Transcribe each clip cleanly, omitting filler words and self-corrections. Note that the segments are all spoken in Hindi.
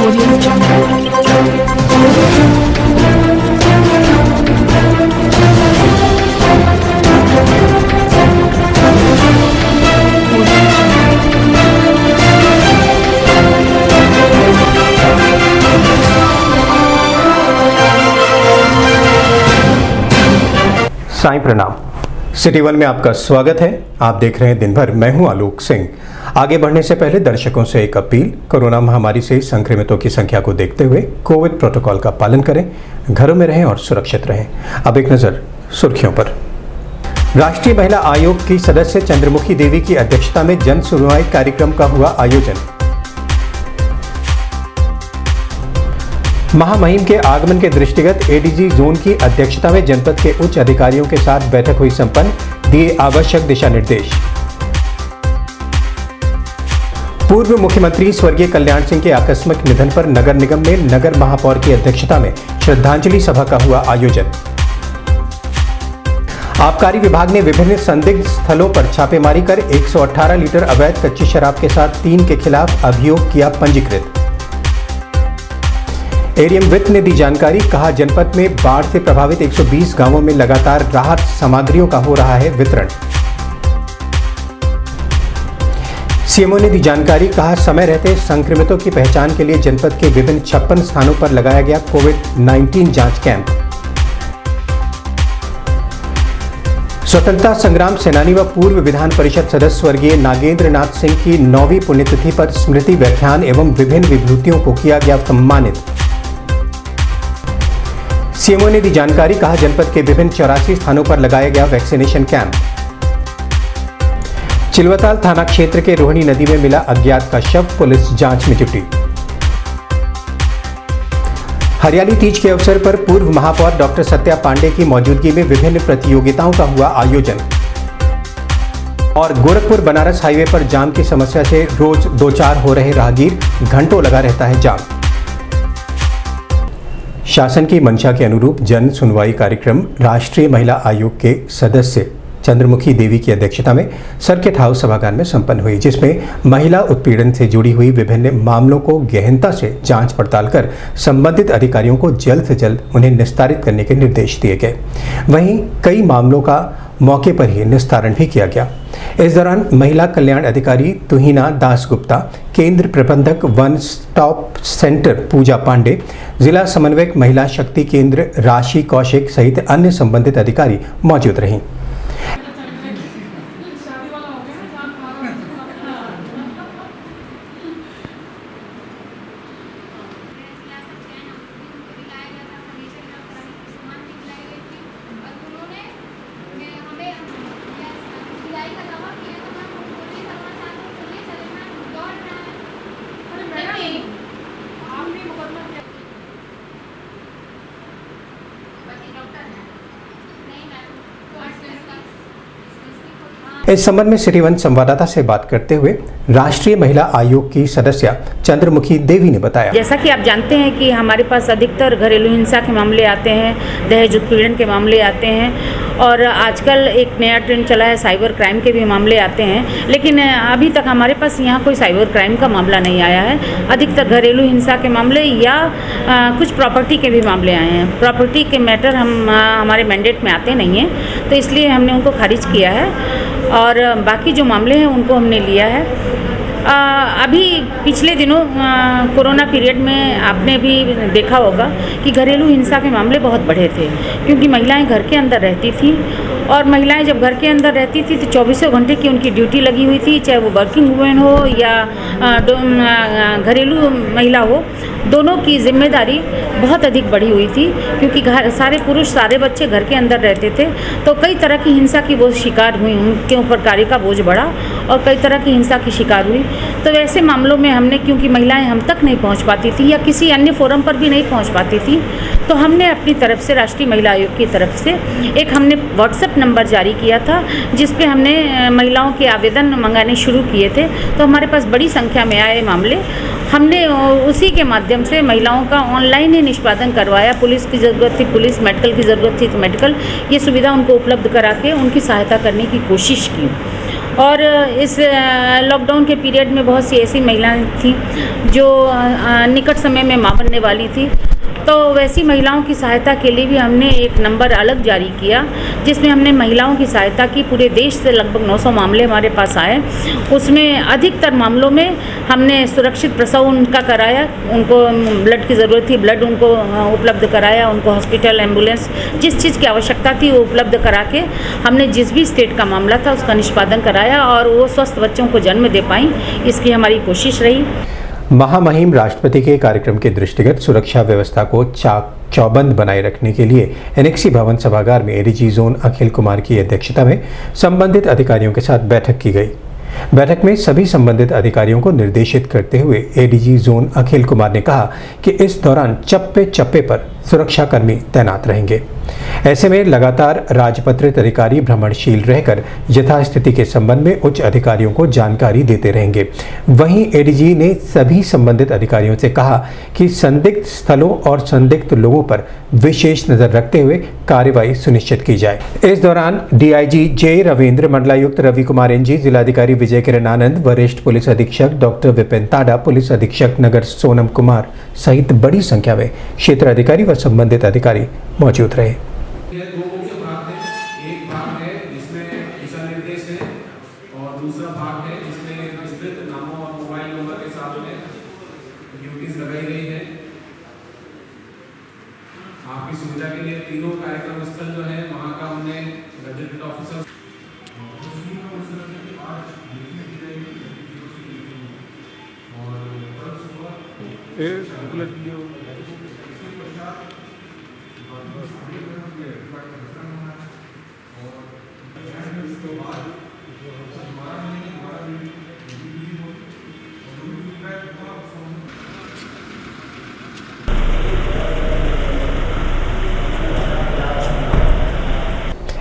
Audio Jungle. साईं प्रणाम। सिटी वन में आपका स्वागत है। आप देख रहे हैं दिन भर। मैं हूं आलोक सिंह। आगे बढ़ने से पहले दर्शकों से एक अपील। कोरोना महामारी से संक्रमितों की संख्या को देखते हुए कोविड प्रोटोकॉल का पालन करें, घरों में रहें और सुरक्षित रहें। अब एक नजर सुर्खियों पर। राष्ट्रीय महिला आयोग की सदस्य चंद्रमुखी देवी की अध्यक्षता में जन सुनवाई कार्यक्रम का हुआ आयोजन। महामहिम के आगमन के दृष्टिगत एडीजी जोन की अध्यक्षता में जनपद के उच्च अधिकारियों के साथ बैठक हुई संपन्न, दिए आवश्यक दिशा निर्देश। पूर्व मुख्यमंत्री स्वर्गीय कल्याण सिंह के आकस्मिक निधन पर नगर निगम में नगर महापौर की अध्यक्षता में श्रद्धांजलि सभा का हुआ आयोजन। आबकारी विभाग ने विभिन्न संदिग्ध स्थलों पर छापेमारी कर 118 लीटर अवैध कच्ची शराब के साथ 3 के खिलाफ अभियोग किया पंजीकृत। एरियम वित्त ने दी जानकारी, कहा जनपद में बाढ़ से प्रभावित 120 गांवों में लगातार राहत सामग्रियों का हो रहा है वितरण। सीएमओ ने दी जानकारी, कहा समय रहते संक्रमितों की पहचान के लिए जनपद के विभिन्न 56 स्थानों पर लगाया गया कोविड-19 जांच कैंप। स्वतंत्रता संग्राम सेनानी व पूर्व विधान परिषद सदस्य स्वर्गीय नागेंद्र नाथ सिंह की 9वीं पुण्यतिथि पर स्मृति व्याख्यान एवं विभिन्न विभूतियों को किया गया सम्मानित। सीएमओ ने दी जानकारी, कहा जनपद के विभिन्न 84 स्थानों पर लगाया गया वैक्सीनेशन कैंप। चिलवताल थाना क्षेत्र के रोहिणी नदी में मिला अज्ञात का शव, पुलिस जांच में जुटी। हरियाली तीज के अवसर पर पूर्व महापौर डॉक्टर सत्या पांडे की मौजूदगी में विभिन्न प्रतियोगिताओं का हुआ आयोजन। और गोरखपुर बनारस हाईवे पर जाम की समस्या से रोज दो चार हो रहे राहगीर, घंटों लगा रहता है जाम। शासन की मंशा के अनुरूप जन सुनवाई कार्यक्रम राष्ट्रीय महिला आयोग के सदस्य चंद्रमुखी देवी की अध्यक्षता में सर्किट हाउस सभागार में संपन्न हुई, जिसमें महिला उत्पीड़न से जुड़ी हुई विभिन्न मामलों को गहनता से जांच पड़ताल कर संबंधित अधिकारियों को जल्द से जल्द उन्हें निस्तारित करने के निर्देश दिए गए। वहीं कई मामलों का मौके पर ही निस्तारण भी किया गया। इस दौरान महिला कल्याण अधिकारी तुहिना दासगुप्ता, केंद्र प्रबंधक वन स्टॉप सेंटर पूजा पांडे, जिला समन्वयक महिला शक्ति केंद्र राशि कौशिक सहित अन्य संबंधित अधिकारी मौजूद रहीं। इस संबंध में सिटी वन संवाददाता से बात करते हुए राष्ट्रीय महिला आयोग की सदस्य चंद्रमुखी देवी ने बताया, जैसा कि आप जानते हैं कि हमारे पास अधिकतर घरेलू हिंसा के मामले आते हैं, दहेज उत्पीड़न के मामले आते हैं और आजकल एक नया ट्रेंड चला है, साइबर क्राइम के भी मामले आते हैं। लेकिन अभी तक हमारे पास यहाँ कोई साइबर क्राइम का मामला नहीं आया है। अधिकतर घरेलू हिंसा के मामले या कुछ प्रॉपर्टी के भी मामले आए हैं। प्रॉपर्टी के मैटर हमारे मैंडेट में आते नहीं हैं, तो इसलिए हमने उनको खारिज किया है और बाकी जो मामले हैं उनको हमने लिया है। अभी पिछले दिनों कोरोना पीरियड में आपने भी देखा होगा कि घरेलू हिंसा के मामले बहुत बढ़े थे, क्योंकि महिलाएं घर के अंदर रहती थी और महिलाएं जब घर के अंदर रहती थी तो 24 घंटे की उनकी ड्यूटी लगी हुई थी, चाहे वो वर्किंग वुमेन हो या घरेलू महिला हो, दोनों की जिम्मेदारी बहुत अधिक बढ़ी हुई थी, क्योंकि सारे पुरुष सारे बच्चे घर के अंदर रहते थे। तो कई तरह की हिंसा की वो शिकार हुई, उनके ऊपर कार्य का बोझ बढ़ा और कई तरह की हिंसा की शिकार हुई। तो वैसे मामलों में हमने, क्योंकि महिलाएं हम तक नहीं पहुंच पाती थी या किसी अन्य फोरम पर भी नहीं पहुंच पाती थी, तो हमने अपनी तरफ से राष्ट्रीय महिला आयोग की तरफ से एक हमने व्हाट्सएप नंबर जारी किया था, जिस पे हमने महिलाओं के आवेदन मंगाने शुरू किए थे। तो हमारे पास बड़ी संख्या में आए मामले, हमने उसी के माध्यम से महिलाओं का ऑनलाइन ही निष्पादन करवाया। पुलिस की ज़रूरत थी पुलिस, मेडिकल की ज़रूरत थी तो मेडिकल, ये सुविधा उनको उपलब्ध करा के उनकी सहायता करने की कोशिश की। और इस लॉकडाउन के पीरियड में बहुत सी ऐसी महिलाएं थीं जो निकट समय में मां बनने वाली थी, तो वैसी महिलाओं की सहायता के लिए भी हमने एक नंबर अलग जारी किया, जिसमें हमने महिलाओं की सहायता की। पूरे देश से लगभग 900 मामले हमारे पास आए। उसमें अधिकतर मामलों में हमने सुरक्षित प्रसव उनका कराया, उनको ब्लड की ज़रूरत थी, ब्लड उनको उपलब्ध कराया, उनको हॉस्पिटल, एम्बुलेंस, जिस चीज़ की आवश्यकता थी वो उपलब्ध करा के हमने जिस भी स्टेट का मामला था उसका निष्पादन कराया और वो स्वस्थ बच्चों को जन्म दे पाई, इसकी हमारी कोशिश रही। महामहिम राष्ट्रपति के कार्यक्रम के दृष्टिगत सुरक्षा व्यवस्था को चौबंद बनाए रखने के लिए एनेक्सी भवन सभागार में एडीजी जोन अखिल कुमार की अध्यक्षता में संबंधित अधिकारियों के साथ बैठक की गई। बैठक में सभी संबंधित अधिकारियों को निर्देशित करते हुए एडीजी जोन अखिल कुमार ने कहा कि इस दौरान चप्पे चप्पे पर सुरक्षाकर्मी तैनात रहेंगे। ऐसे में लगातार राजपत्रित अधिकारी भ्रमणशील रहकर यथास्थिति के संबंध में उच्च अधिकारियों को जानकारी देते रहेंगे। वहीं एडीजी ने सभी संबंधित अधिकारियों से कहा कि संदिग्ध स्थलों और संदिग्ध लोगों पर विशेष नजर रखते हुए कार्रवाई सुनिश्चित की जाए। इस दौरान डीआईजी जे रविंद्र, मंडलायुक्त रवि कुमार एनजी, जिलाधिकारी विजय किरण आनंद, वरिष्ठ पुलिस अधीक्षक डॉक्टर विपिन ताडा, पुलिस अधीक्षक नगर सोनम कुमार सहित बड़ी संख्या में क्षेत्र अधिकारी व संबंधित अधिकारी मौजूद रहे। दो मुख्य भाग हैं। एक भाग है जिसमें दिशा निर्देश है और दूसरा भाग है जिसमें विस्तृत नामों और मोबाइल नंबर के साथ में ड्यूटीज लगाई गई है। आपकी सुविधा के लिए तीनों कार्यक्रम स्थल जो है वहाँ का हमने गजेटेड ऑफिसर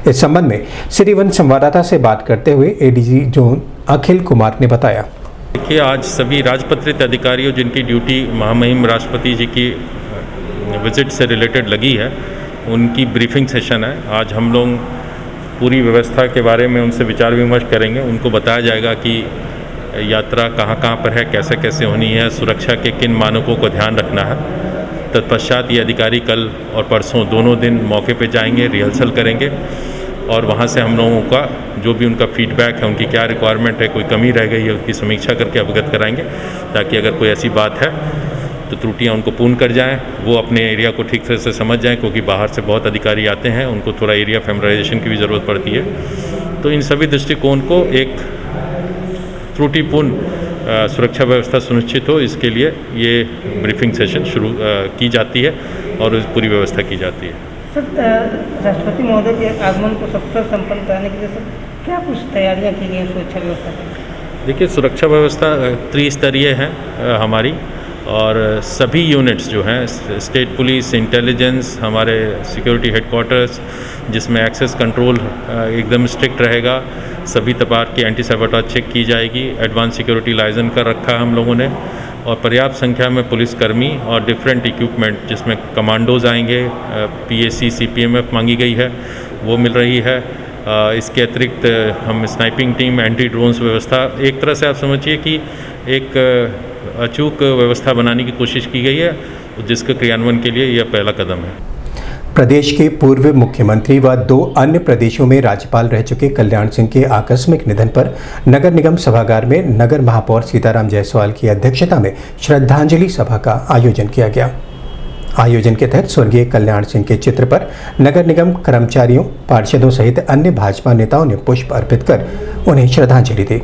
इस संबंध में सिटी वन संवाददाता से बात करते हुए एडीजी जोन अखिल कुमार ने बताया। देखिए, आज सभी राजपत्रित अधिकारियों जिनकी ड्यूटी महामहिम राष्ट्रपति जी की विजिट से रिलेटेड लगी है, उनकी ब्रीफिंग सेशन है। आज हम लोग पूरी व्यवस्था के बारे में उनसे विचार विमर्श करेंगे। उनको बताया जाएगा कि यात्रा कहाँ कहाँ पर है, कैसे कैसे होनी है, सुरक्षा के किन मानकों को ध्यान रखना है। तत्पश्चात ये अधिकारी कल और परसों दोनों दिन मौके पे जाएंगे, रिहर्सल करेंगे और वहाँ से हम लोगों का जो भी उनका फीडबैक है, उनकी क्या रिक्वायरमेंट है, कोई कमी रह गई है, उसकी समीक्षा करके अवगत कराएंगे, ताकि अगर कोई ऐसी बात है तो त्रुटियाँ उनको पूर्ण कर जाएं, वो अपने एरिया को ठीक तरह से समझ जाएं, क्योंकि बाहर से बहुत अधिकारी आते हैं, उनको थोड़ा एरिया फैमिलाइजेशन की भी ज़रूरत पड़ती है। तो इन सभी दृष्टिकोण को एक त्रुटिपूर्ण सुरक्षा व्यवस्था सुनिश्चित हो, इसके लिए ये ब्रीफिंग सेशन शुरू की जाती है और पूरी व्यवस्था की जाती है। सर, राष्ट्रपति महोदय के आगमन को सफल संपन्न कराने के लिए सर क्या कुछ तैयारियां की गई हैं सुरक्षा व्यवस्था की? देखिए, सुरक्षा व्यवस्था त्रिस्तरीय है हमारी, और सभी यूनिट्स जो हैं, स्टेट पुलिस, इंटेलिजेंस, हमारे सिक्योरिटी हेडक्वार्टर्स, जिसमें एक्सेस कंट्रोल एकदम स्ट्रिक्ट रहेगा, सभी प्रकार की एंटी सैबोटाज चेक की जाएगी, एडवांस सिक्योरिटी लाइसेंस कर रखा है हम लोगों ने, और पर्याप्त संख्या में पुलिसकर्मी और डिफरेंट इक्विपमेंट जिसमें कमांडोज आएंगे, पीएसी, सीपीएमएफ मांगी गई है, वो मिल रही है। इसके अतिरिक्त हम स्नाइपिंग टीम, एंटी ड्रोन्स व्यवस्था, एक तरह से आप समझिए कि एक अचूक व्यवस्था बनाने की कोशिश की गई है, जिसके क्रियान्वयन के लिए यह पहला कदम है। प्रदेश के पूर्व मुख्यमंत्री व 2 अन्य प्रदेशों में राज्यपाल रह चुके कल्याण सिंह के आकस्मिक निधन पर नगर निगम सभागार में नगर महापौर सीताराम जायसवाल की अध्यक्षता में श्रद्धांजलि सभा का आयोजन किया गया। आयोजन के तहत स्वर्गीय कल्याण सिंह के चित्र पर नगर निगम कर्मचारियों, पार्षदों सहित अन्य भाजपा नेताओं ने पुष्प अर्पित कर उन्हें श्रद्धांजलि दी।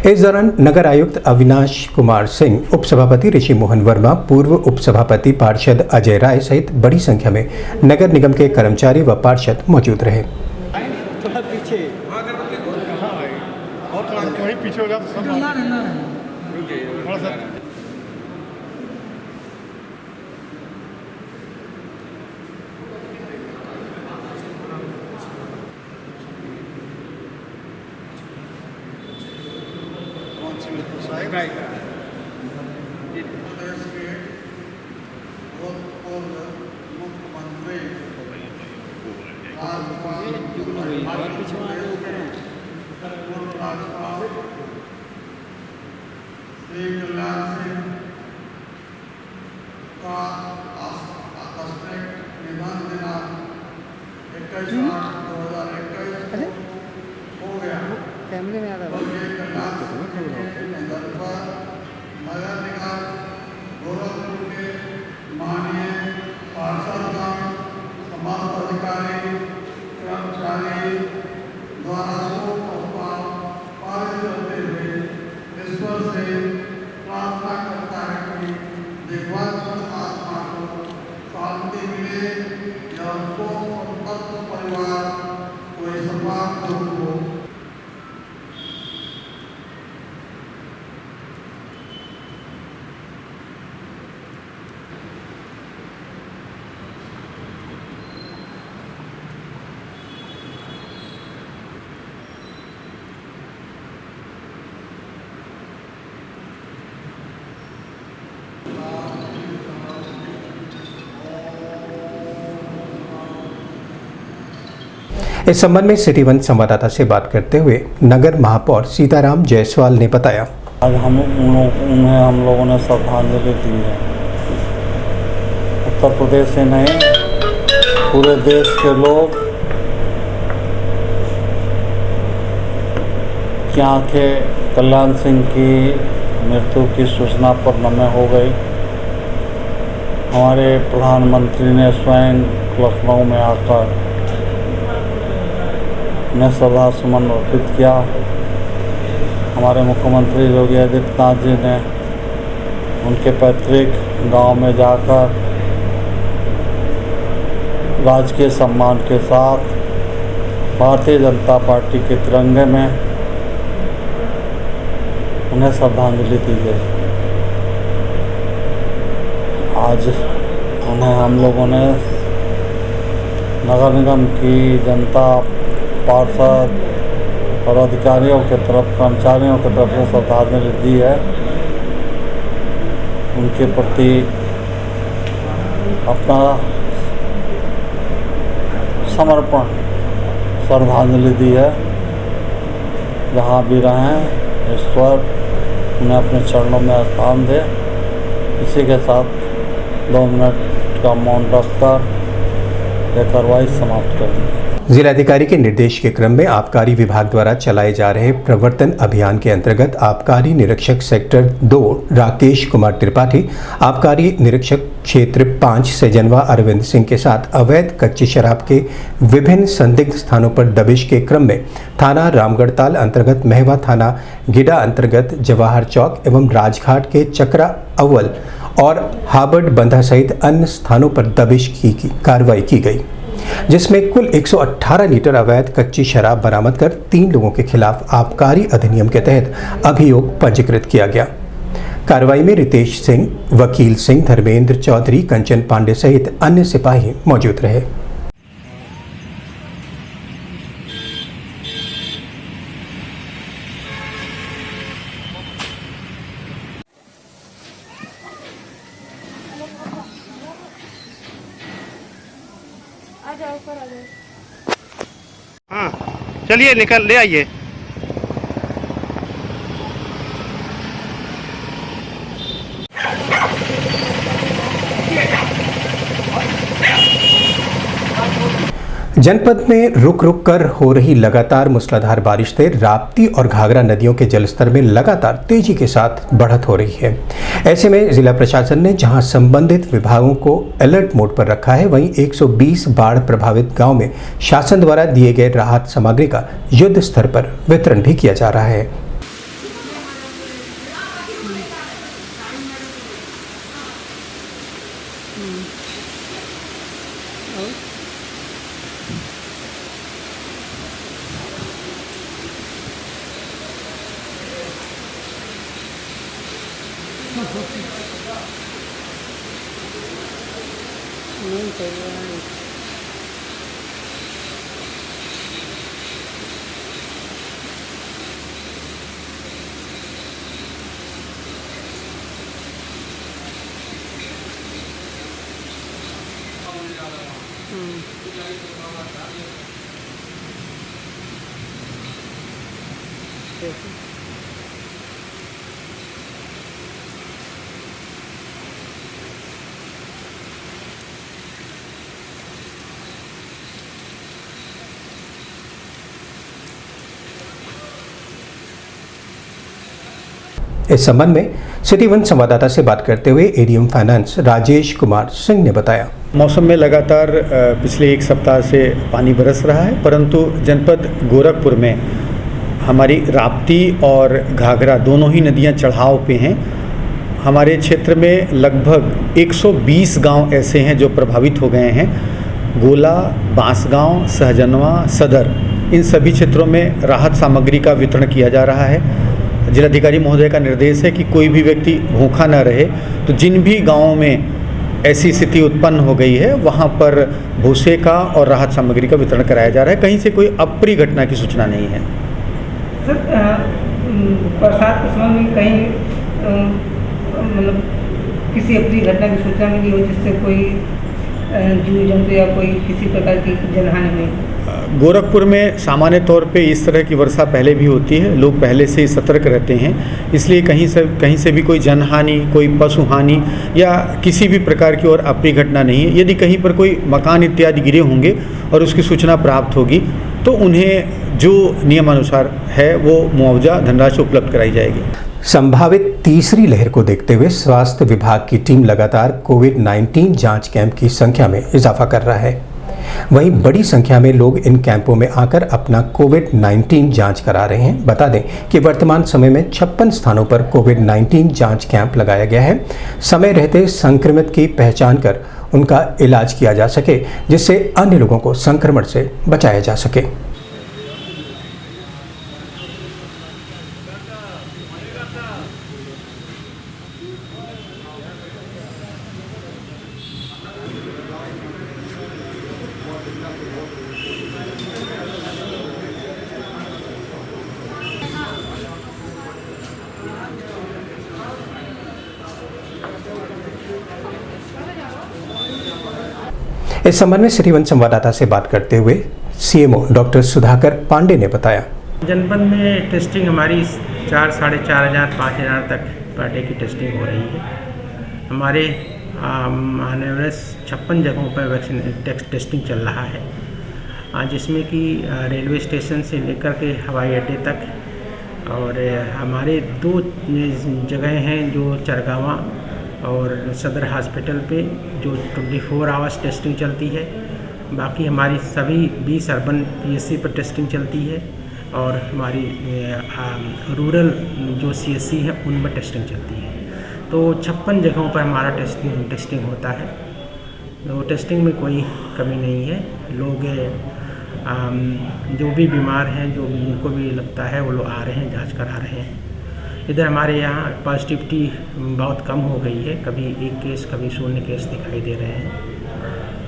इस दौरान नगर आयुक्त अविनाश कुमार सिंह, उप सभापति ऋषि मोहन वर्मा, पूर्व उप सभापति पार्षद अजय राय सहित बड़ी संख्या में नगर निगम के कर्मचारी व पार्षद मौजूद रहे। थोड़ा पीछे और पीछे हो गया तो थोड़ा सा right. पूर्व राज्यपाल श्री कल्याण सिंह का आकस्मिक निधन दिनांक 21/8/2021 हो गया। कैमरे में आ रहा है। उनके कल्याण सिंह के निधन पर नगर निगम गोरखपुर के माननीय पार्षदगण, समस्त अधिकारी, कर्मचारी द्वारा शोक प्रस्ताव पारित करते हुए ईश्वर से प्रार्थना करता है कि दिवंगत आत्मा को शांति मिले और शोक संतप्त परिवार को संवाद हो। इस संबंध में सिटी वन संवाददाता से बात करते हुए नगर महापौर सीताराम जायसवाल ने बताया, आज हम लोगों ने श्रद्धांजलि दी है। उत्तर प्रदेश से नहीं, पूरे देश के लोग यहाँ के कल्याण सिंह की मृत्यु की सूचना पर नमे हो गई। हमारे प्रधानमंत्री ने स्वयं लखनऊ में आकर उन्हें श्रद्धा सुमन अर्पित किया। हमारे मुख्यमंत्री योगी आदित्यनाथ जी ने उनके पैतृक गांव में जाकर राजकीय सम्मान के साथ भारतीय जनता पार्टी के तिरंगे में उन्हें श्रद्धांजलि दी गई। आज उन्हें हम लोगों ने नगर निगम की जनता, पार्षद और अधिकारियों के तरफ, कर्मचारियों की तरफ से श्रद्धांजलि दी है। उनके प्रति अपना समर्पण श्रद्धांजलि दी है। जहाँ भी रहें, ईश्वर उन्हें अपने चरणों में स्थान दे। इसी के साथ 2 मिनट का मौन रखकर यह कार्रवाई समाप्त कर दी। जिलाधिकारी के निर्देश के क्रम में आबकारी विभाग द्वारा चलाए जा रहे प्रवर्तन अभियान के अंतर्गत आबकारी निरीक्षक सेक्टर 2 राकेश कुमार त्रिपाठी, आबकारी निरीक्षक क्षेत्र 5 सैजनवा अरविंद सिंह के साथ अवैध कच्ची शराब के विभिन्न संदिग्ध स्थानों पर दबिश के क्रम में थाना रामगढ़ताल अंतर्गत महवा, थाना गिडा अंतर्गत जवाहर चौक एवं राजघाट के चक्रा अव्वल और हाबर्ड बंधा सहित अन्य स्थानों पर दबिश की कार्रवाई की गई, जिसमें कुल 118 लीटर अवैध कच्ची शराब बरामद कर 3 लोगों के खिलाफ आबकारी अधिनियम के तहत अभियोग पंजीकृत किया गया। कार्रवाई में रितेश सिंह, वकील सिंह, धर्मेंद्र चौधरी, कंचन पांडे सहित अन्य सिपाही मौजूद रहे। हाँ, चलिए निकल ले आइए। जनपद में रुक रुक कर हो रही लगातार मूसलाधार बारिश से राप्ती और घाघरा नदियों के जलस्तर में लगातार तेजी के साथ बढ़त हो रही है। ऐसे में जिला प्रशासन ने जहां संबंधित विभागों को अलर्ट मोड पर रखा है, वहीं 120 बाढ़ प्रभावित गांव में शासन द्वारा दिए गए राहत सामग्री का युद्ध स्तर पर वितरण भी किया जा रहा है। नहीं चाहिए। इस संबंध में सिटी वन संवाददाता से बात करते हुए एडीएम फाइनेंस राजेश कुमार सिंह ने बताया। मौसम में लगातार पिछले एक सप्ताह से पानी बरस रहा है, परंतु जनपद गोरखपुर में हमारी राप्ती और घाघरा दोनों ही नदियां चढ़ाव पे हैं। हमारे क्षेत्र में लगभग 120 गांव ऐसे हैं जो प्रभावित हो गए हैं। गोला, बांसगांव, सहजनवा, सदर, इन सभी क्षेत्रों में राहत सामग्री का वितरण किया जा रहा है। जिलाधिकारी महोदय का निर्देश है कि कोई भी व्यक्ति भूखा न रहे, तो जिन भी गांवों में ऐसी स्थिति उत्पन्न हो गई है वहां पर भूसे का और राहत सामग्री का वितरण कराया जा रहा है। कहीं से कोई अप्रिय घटना की सूचना नहीं है। सर, बरसात के समय में कहीं मतलब किसी अप्रिय घटना की सूचना मिली हो जिससे कोई जीव जंतु या कोई किसी प्रकार की जनहानि हुई? गोरखपुर में सामान्य तौर पे इस तरह की वर्षा पहले भी होती है, लोग पहले से ही सतर्क रहते हैं, इसलिए कहीं से भी कोई जनहानि, कोई पशु हानि या किसी भी प्रकार की और अप्रिय घटना नहीं है। यदि कहीं पर कोई मकान इत्यादि गिरे होंगे और उसकी सूचना प्राप्त होगी तो उन्हें जो नियमानुसार है वो मुआवजा धनराशि उपलब्ध कराई जाएगी। संभावित तीसरी लहर को देखते हुए स्वास्थ्य विभाग की टीम लगातार कोविड-19 जांच कैंप की संख्या में इजाफा कर रहा है। वहीं बड़ी संख्या में लोग इन कैंपों में आकर अपना कोविड-19 जांच करा रहे हैं। बता दें कि वर्तमान समय में 56 स्थानों पर कोविड-19 जांच कैंप लगाया गया है। समय रहते संक्रमित की पहचान कर उनका इलाज किया जा सके, जिससे अन्य लोगों को संक्रमण से बचाया जा सके। इस संबंध में सिटी वन संवाददाता से बात करते हुए सीएमओ डॉक्टर सुधाकर पांडे ने बताया। जनपद में टेस्टिंग हमारी 4, 4,500, 5,000 तक पर डे की टेस्टिंग हो रही है। हमारे आने वाले 56 जगहों पर वैक्सीन टेस्टिंग चल रहा है, जिसमें कि रेलवे स्टेशन से लेकर के हवाई अड्डे तक, और हमारे 2 जगह हैं जो चरगावा और सदर हॉस्पिटल पे जो 24 आवर्स टेस्टिंग चलती है। बाकी हमारी सभी 20 अर्बन पीएससी पर टेस्टिंग चलती है और हमारी रूरल जो सीएससी है उनमें टेस्टिंग चलती है। तो 56 जगहों पर हमारा टेस्टिंग होता है। तो टेस्टिंग में कोई कमी नहीं है। लोग जो भी बीमार हैं, जो जिनको भी लगता है, वो लोग आ रहे हैं, जांच करा रहे हैं। इधर हमारे यहाँ पॉजिटिविटी बहुत कम हो गई है, कभी 1 केस कभी 0 केस दिखाई दे रहे हैं।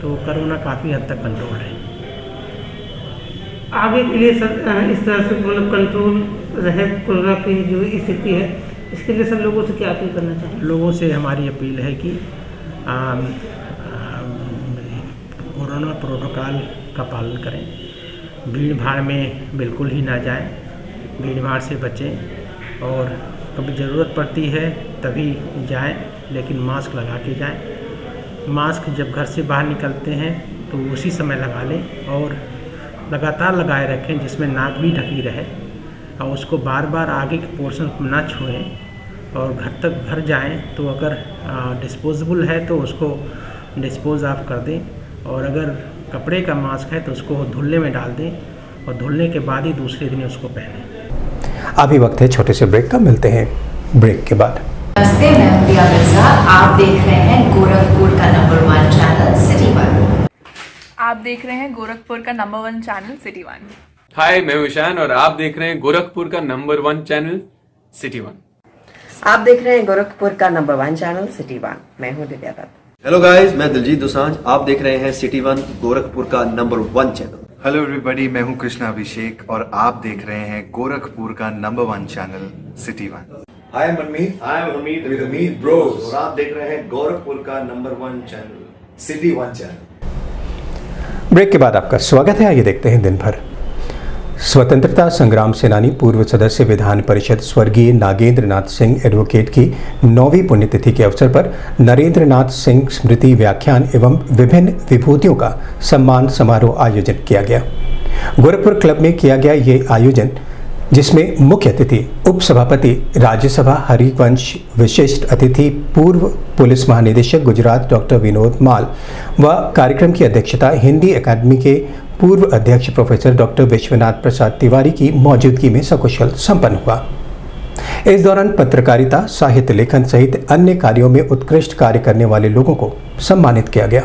तो कोरोना काफ़ी हद तक कंट्रोल है। आगे के लिए सर इस तरह से मतलब कंट्रोल रहे कोरोना की जो स्थिति है, इसके लिए सब लोगों से क्या अपील करना चाहिए? लोगों से हमारी अपील है कि कोरोना प्रोटोकॉल का पालन करें, भीड़ भाड़ में बिल्कुल ही ना जाएं, भीड़ भाड़ से बचें, और कभी ज़रूरत पड़ती है तभी जाएं, लेकिन मास्क लगा के जाएं। मास्क जब घर से बाहर निकलते हैं तो उसी समय लगा लें और लगातार लगाए रखें, जिसमें नाक भी ढकी रहे, और उसको बार बार आगे के पोर्शन ना छुएं। और घर जाएं तो अगर डिस्पोजेबल है तो उसको डिस्पोज ऑफ कर दें, और अगर कपड़े का मास्क है तो उसको धुलने में डाल दें, और धुलने के बाद ही दूसरे दिन उसको पहनें। अभी वक्त है छोटे से ब्रेक का, मिलते हैं ब्रेक के बाद। नमस्ते, मैं प्रिया मिर्जा। आप देख रहे हैं गोरखपुर का नंबर 1 चैनल सिटी वन। आप देख रहे हैं गोरखपुर का नंबर 1 चैनल सिटी वन। हाय, मैं हूं ईशान और आप देख रहे हैं गोरखपुर का नंबर 1 चैनल सिटी वन। आप देख रहे हैं गोरखपुर का नंबर 1 चैनल सिटी वन। मैं हूं दिव्या दत्त। हेलो गाइस, मैं दिलजीत दोसांझ। आप देख रहे हैं सिटी वन, गोरखपुर का नंबर 1 चैनल। हेलो एवरीबॉडी, मैं हूं कृष्णा अभिषेक और आप देख रहे हैं गोरखपुर का number 1 channel city one. Hi, I'm Manmeet। Hi, I'm Hamid with Hamid Bros। और आप देख रहे हैं गोरखपुर का number 1 channel city one channel. Break के बाद आपका स्वागत है। आइए देखते हैं दिन भर स्वतंत्रता संग्राम सेनानी पूर्व सदस्य विधान परिषद स्वर्गीय नागेंद्र नाथ सिंह एडवोकेट की 9वीं पुण्यतिथि के अवसर पर नरेंद्र नाथ सिंह स्मृति व्याख्यान एवं विभिन्न विभूतियों का सम्मान समारोह आयोजित किया गया। गोरखपुर क्लब में किया गया ये आयोजन, जिसमें मुख्य अतिथि उप सभापति राज्यसभा हरिवंश, विशिष्ट अतिथि पूर्व पुलिस महानिदेशक गुजरात डॉक्टर विनोद माल व कार्यक्रम की अध्यक्षता हिंदी अकादमी के पूर्व अध्यक्ष प्रोफेसर डॉक्टर विश्वनाथ प्रसाद तिवारी की मौजूदगी में सकुशल संपन्न हुआ। इस दौरान पत्रकारिता, साहित्य लेखन सहित अन्य कार्यों में उत्कृष्ट कार्य करने वाले लोगों को सम्मानित किया गया।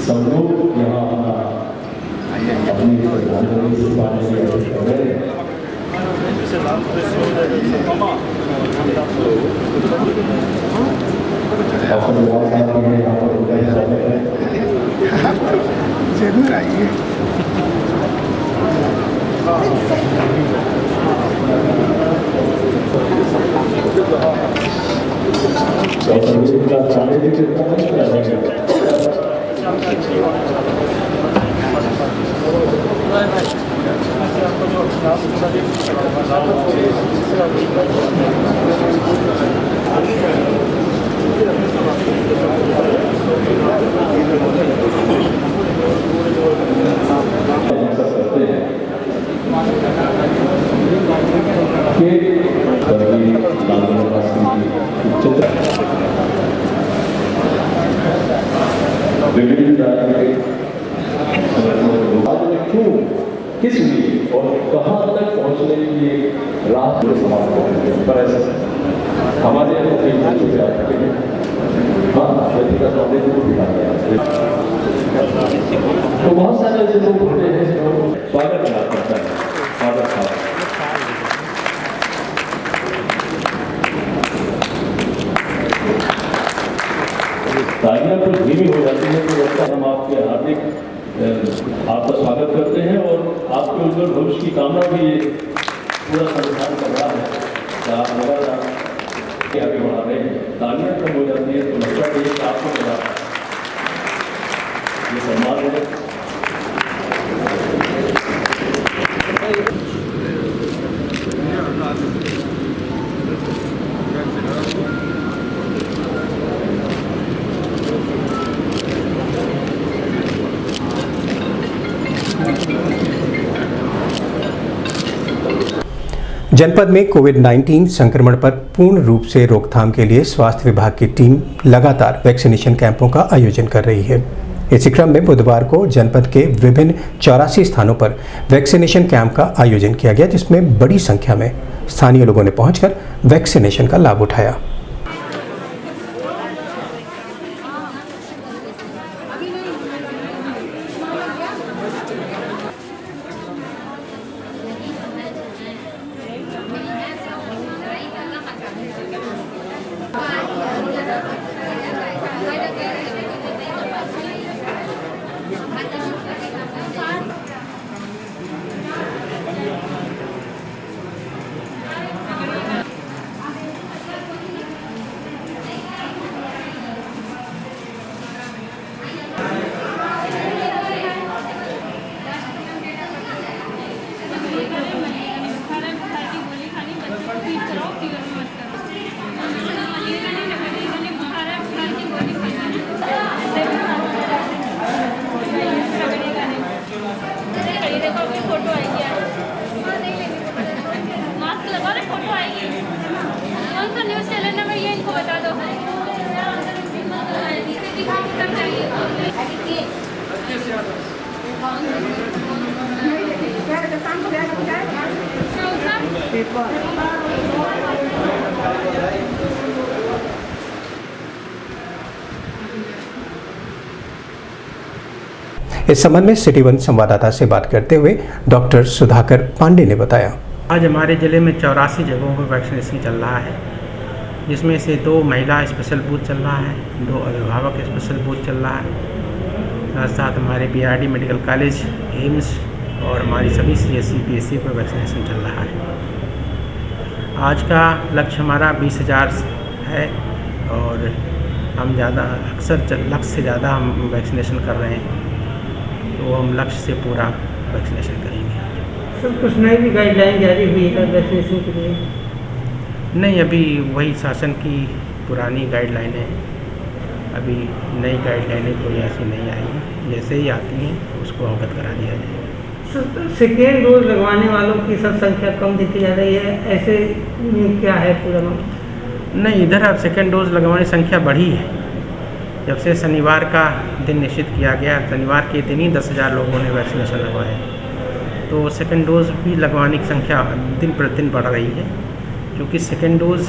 सब लोग यहाँ अपनी प्रधानमंत्री से बात कर रहे हैं। जरूर आइए। किस लिए और कहाँ तक पहुँचने की ये राह समाप्त करेंगे, पर ऐसा हमारे यहाँ तो बहुत सारे ऐसे लोग होते हैं जो स्वागत करता है। तालियां तो धीमी हो जाती है, तो ऐसा हम आपके हार्दिक आपका स्वागत करते हैं और आपके उज्जवल भविष्य की कामना भी ये पूरा संस्थान कर रहा है कि आप लगातार आगे बढ़ा रहे हैं। तालियां कम हो जाती है तो लगता है कि आपको मिला ये सम्मान है। जनपद में कोविड-19 संक्रमण पर पूर्ण रूप से रोकथाम के लिए स्वास्थ्य विभाग की टीम लगातार वैक्सीनेशन कैंपों का आयोजन कर रही है। इसी क्रम में बुधवार को जनपद के विभिन्न 84 स्थानों पर वैक्सीनेशन कैंप का आयोजन किया गया, जिसमें बड़ी संख्या में स्थानीय लोगों ने पहुंचकर वैक्सीनेशन का लाभ उठाया। इस संबंध में सिटी वन संवाददाता से बात करते हुए डॉक्टर सुधाकर पांडे ने बताया, आज हमारे ज़िले में 84 जगहों पर वैक्सीनेशन चल रहा है, जिसमें से 2 महिला स्पेशल बूथ चल रहा है, 2 अभिभावक स्पेशल बूथ चल रहा है, साथ साथ हमारे बीआरडी मेडिकल कॉलेज, एम्स और हमारी सभी सीएससी पीएससी पर वैक्सीनेशन चल रहा है। आज का लक्ष्य हमारा 20,000 है और हम ज़्यादा लक्ष्य से ज़्यादा हम वैक्सीनेशन कर रहे हैं, तो हम लक्ष्य से पूरा वैक्सीनेशन करेंगे। सर कुछ नई भी गाइडलाइन जारी हुई है वैक्सीनेशन के लिए? नहीं, अभी वही शासन की पुरानी गाइडलाइनें हैं, अभी नई गाइडलाइनें कोई ऐसी नहीं आई हैं, जैसे ही आती हैं उसको अवगत करा दिया जाएगा। सेकेंड डोज लगवाने वालों की सब संख्या कम देखी जा रही है, ऐसे क्या है पूरा मामला? नहीं, इधर अब सेकेंड डोज लगवाने की संख्या बढ़ी है। जब से शनिवार का दिन निश्चित किया गया, शनिवार के दिन ही 10,000 लोगों ने वैक्सीनेशन लगवाया, तो सेकेंड डोज भी लगवाने की संख्या दिन प्रतिदिन बढ़ रही है। क्योंकि सेकेंड डोज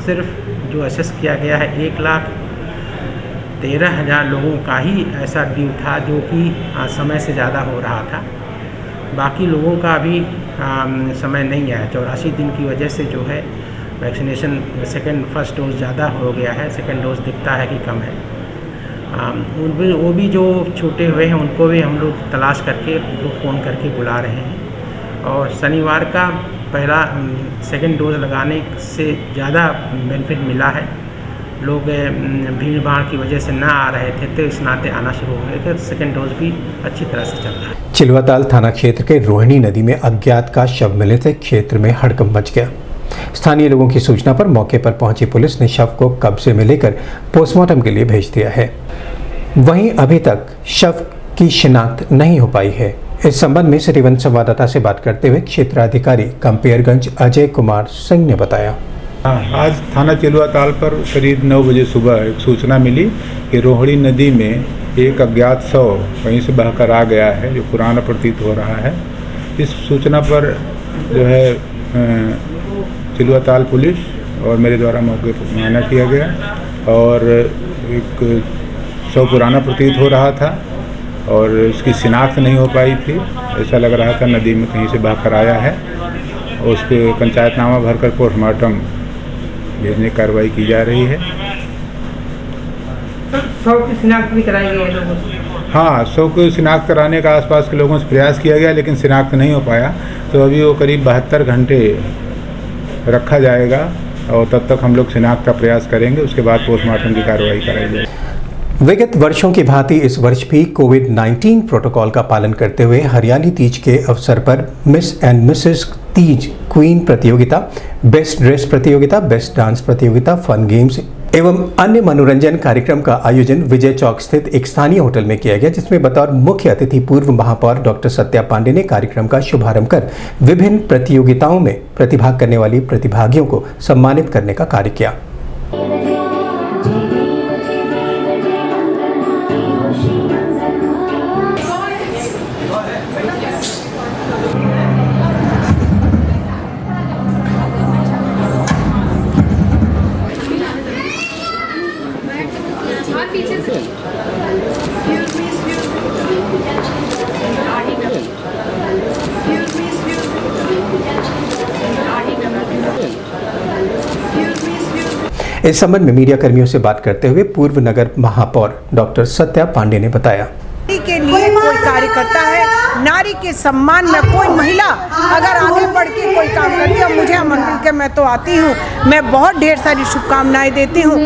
सिर्फ जो असेस किया गया है 1,13,000 लोगों का ही ऐसा ड्यू था जो कि समय से ज़्यादा हो रहा था। बाकी लोगों का अभी समय नहीं आया। 84 दिन की वजह से जो है वैक्सीनेशन फर्स्ट डोज ज़्यादा हो गया है, सेकेंड डोज दिखता है कि कम है। वो भी जो छूटे हुए हैं उनको भी हम लोग तलाश करके उनको फ़ोन करके बुला रहे हैं। और शनिवार का पहला सेकेंड डोज लगाने से ज़्यादा बेनिफिट मिला है। लोग भीड़ भाड़ की वजह से ना आ रहे थे, तो इस नाते आना शुरू हो गए थे। सेकेंड डोज भी अच्छी तरह से चल रहा है। चिलवाताल थाना क्षेत्र के रोहिणी नदी में अज्ञात का शव मिलने से क्षेत्र में हड़कंप मच गया। स्थानीय लोगों की सूचना पर मौके पर पहुंची पुलिस ने शव को कब्जे में लेकर पोस्टमार्टम के लिए भेज दिया है। वहीं अभी तक शव की शिनाख्त नहीं हो पाई है। इस संबंध में सिटी वन संवाददाता से बात करते हुए क्षेत्राधिकारी कंपेयरगंज अजय कुमार सिंह ने बताया। आज थाना चिलवाताल पर करीब 9 बजे सुबह एक सूचना मिली कि रोहिणी नदी में एक अज्ञात शव कहीं से बहकर आ गया है, जो पुराना प्रतीत हो रहा है। इस सूचना पर जो है चिलवाताल पुलिस और मेरे द्वारा मौके पर मुआयना किया गया और एक शव पुराना प्रतीत हो रहा था और उसकी शिनाख्त नहीं हो पाई थी। ऐसा लग रहा था नदी में कहीं से बहकर आया है और उसके पंचायतनामा भरकर पोस्टमार्टम भेजने की कार्रवाई की जा रही है। शव की शिनाख्त भी कराई गई है लोगों से? हाँ, शव को शिनाख्त कराने का आसपास के लोगों से प्रयास किया गया, लेकिन शिनाख्त नहीं हो पाया। तो अभी वो करीब 72 घंटे रखा जाएगा और तब तक हम लोग शिनाख्त का प्रयास करेंगे। उसके बाद पोस्टमार्टम की कार्रवाई कराई जाएगी। विगत वर्षों की भांति इस वर्ष भी कोविड-19 प्रोटोकॉल का पालन करते हुए हरियाली तीज के अवसर पर miss and Mrs Teej queen प्रतियोगिता, बेस्ट ड्रेस प्रतियोगिता, बेस्ट डांस प्रतियोगिता, फन गेम्स एवं अन्य मनोरंजन कार्यक्रम का आयोजन विजय चौक स्थित एक स्थानीय होटल में किया गया, जिसमें बतौर मुख्य अतिथि पूर्व महापौर डॉक्टर सत्या पांडे ने कार्यक्रम का शुभारंभ कर विभिन्न प्रतियोगिताओं में प्रतिभाग करने वाली प्रतिभागियों को सम्मानित करने का कार्य किया। इस संबंध में मीडिया कर्मियों से बात करते हुए पूर्व नगर महापौर डॉक्टर सत्या पांडे ने बताया। के लिए कोई कार्य करता है, नारी के सम्मान में कोई महिला अगर आगे बढ़ के कोई काम करती है, मुझे आमंत्रित के मैं तो आती हूँ। मैं बहुत ढेर सारी शुभकामनाएं देती हूँ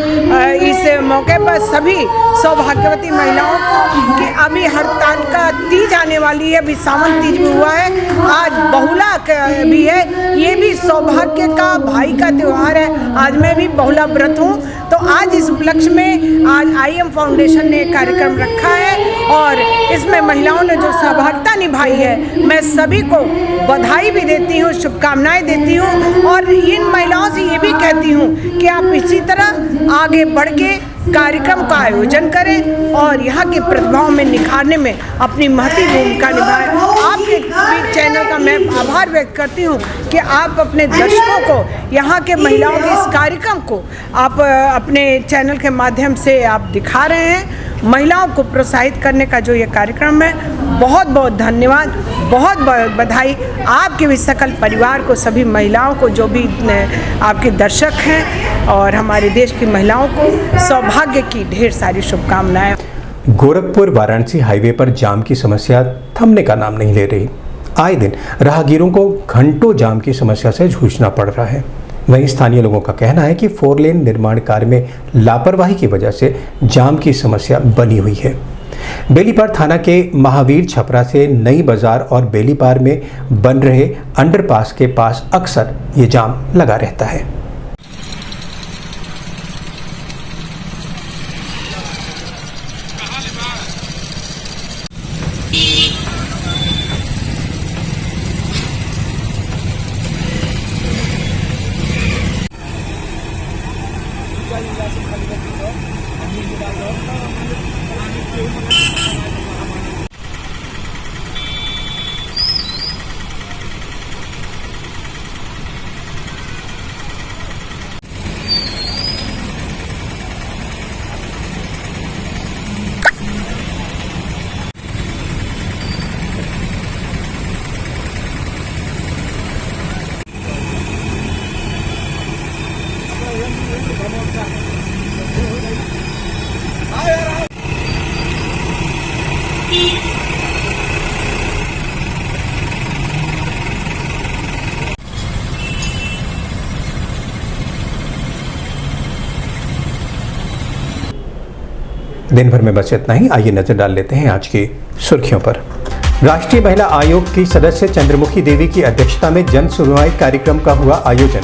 इस मौके पर सभी सौभाग्यवती महिलाओं को कि अभी हड़ताल का तीज आने वाली है, अभी सावन तीज भी हुआ है, आज बहुला भी है, ये भी सौभाग्य का भाई का त्यौहार है। आज मैं भी बहुला व्रत हूँ, तो आज इस उपलक्ष्य में आज IM फाउंडेशन ने कार्यक्रम रखा है और इसमें महिलाओं ने जो सहभागिता निभाई है, मैं सभी को बधाई भी देती हूँ, शुभकामनाएं देती हूँ और इन महिलाओं से ये भी कहती हूँ कि आप इसी तरह आगे बढ़ के कार्यक्रम का आयोजन करें और यहाँ के प्रतिभाओं में निखारने में अपनी महती भूमिका निभाएं। आपके चैनल का मैं आभार व्यक्त करती हूँ कि आप अपने दर्शकों को यहाँ के महिलाओं के इस कार्यक्रम को आप अपने चैनल के माध्यम से आप दिखा रहे हैं। महिलाओं को प्रोत्साहित करने का जो ये कार्यक्रम है, बहुत बहुत धन्यवाद, बहुत बहुत बधाई आपके भी सकल परिवार को, सभी महिलाओं को जो भी आपके दर्शक हैं और हमारे देश की महिलाओं को सौभाग्य की ढेर सारी शुभकामनाएं। गोरखपुर वाराणसी हाईवे पर जाम की समस्या थमने का नाम नहीं ले रही। आए दिन राहगीरों को घंटों जाम की समस्या से जूझना पड़ रहा है। वहीं स्थानीय लोगों का कहना है कि 4 लेन निर्माण कार्य में लापरवाही की वजह से जाम की समस्या बनी हुई है। बेलीपार थाना के महावीर छपरा से नई बाजार और बेलीपार में बन रहे अंडरपास के पास अक्सर ये जाम लगा रहता है। दिन भर में बस इतना ही। आइए नजर डाल लेते हैं आज की सुर्खियों पर। राष्ट्रीय महिला आयोग की सदस्य चंद्रमुखी देवी की अध्यक्षता में जन सुनवाई कार्यक्रम का हुआ आयोजन।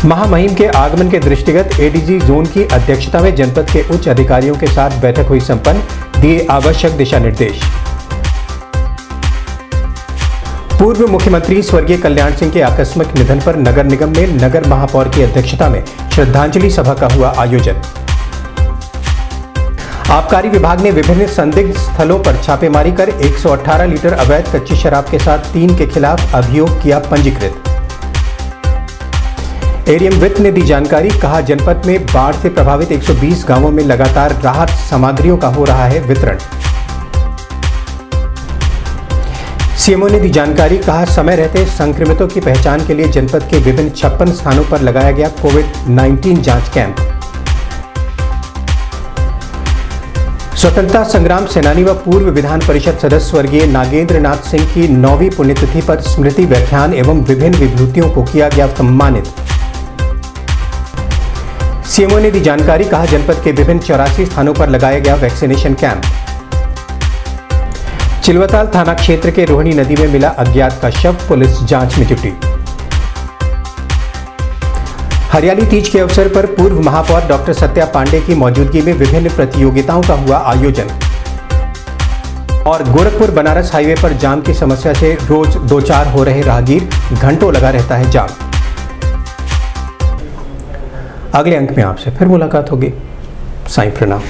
महामहिम के आगमन के दृष्टिगत एडीजी जोन की अध्यक्षता में जनपद के उच्च अधिकारियों के साथ बैठक हुई संपन्न, दिए आवश्यक दिशा निर्देश। पूर्व मुख्यमंत्री स्वर्गीय कल्याण सिंह के आकस्मिक निधन पर नगर निगम में नगर महापौर की अध्यक्षता में श्रद्धांजलि सभा का हुआ आयोजन। आबकारी विभाग ने विभिन्न संदिग्ध स्थलों पर छापेमारी कर 118 लीटर अवैध कच्ची शराब के साथ 3 के खिलाफ अभियोग किया पंजीकृत। एडीएम वित्त ने दी जानकारी, कहा जनपद में बाढ़ से प्रभावित 120 गांवों में लगातार राहत सामग्रियों का हो रहा है वितरण। सीएमओ ने दी जानकारी, कहा समय रहते संक्रमितों की पहचान के लिए जनपद के विभिन्न 56 स्थानों पर लगाया गया कोविड-19 जांच कैंप। स्वतंत्रता संग्राम सेनानी व पूर्व विधान परिषद सदस्य स्वर्गीय नागेंद्र नाथ सिंह की 9वीं पुण्यतिथि पर स्मृति व्याख्यान एवं विभिन्न विभूतियों को किया गया सम्मानित। सीएमओ ने दी जानकारी, कहा जनपद के विभिन्न 84 स्थानों पर लगाया गया वैक्सीनेशन कैंप। चिलवताल थाना क्षेत्र के रोहिणी नदी में मिला अज्ञात का शव, पुलिस जांच में जुटी। हरियाली तीज के अवसर पर पूर्व महापौर डॉक्टर सत्या पांडे की मौजूदगी में विभिन्न प्रतियोगिताओं का हुआ आयोजन। और गोरखपुर बनारस हाईवे पर जाम की समस्या से रोज 2-4 हो रहे राहगीर, घंटों लगा रहता है जाम। अगले अंक में आपसे फिर मुलाकात होगी। साईं प्रणाम।